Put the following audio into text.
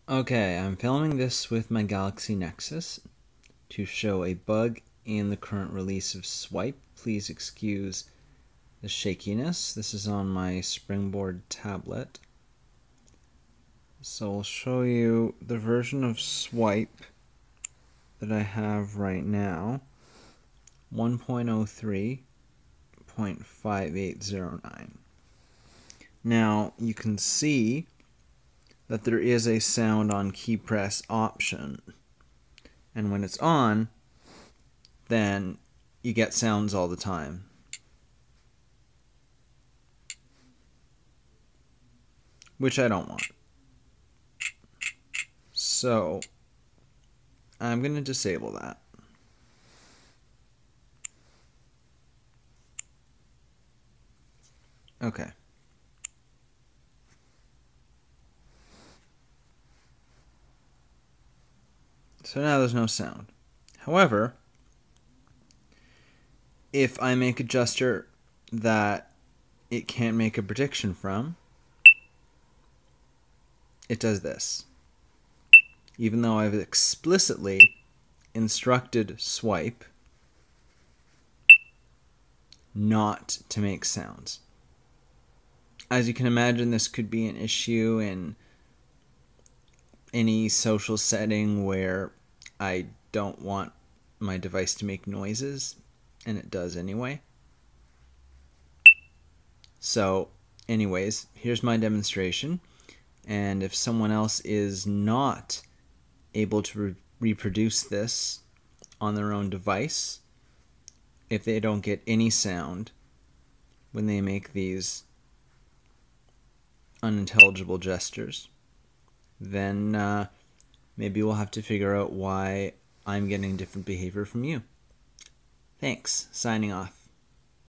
Okay, I'm filming this with my Galaxy Nexus to show a bug in the current release of Swype. Please excuse the shakiness. This is on my Springboard tablet. So I'll show you the version of Swype that I have right now, 1.03.5809. Now you can see that there is a sound on key press option, and when it's on, then you get sounds all the time. Which I don't want. So I'm going to disable that. Okay. So now there's no sound. However, if I make a gesture that it can't make a prediction from, it does this. Even though I've explicitly instructed Swype not to make sounds. As you can imagine, this could be an issue in any social setting where I don't want my device to make noises, and it does anyway. So, anyways, here's my demonstration, and if someone else is not able to reproduce this on their own device, if they don't get any sound when they make these unintelligible gestures, then maybe we'll have to figure out why I'm getting different behavior from you. Thanks. Signing off.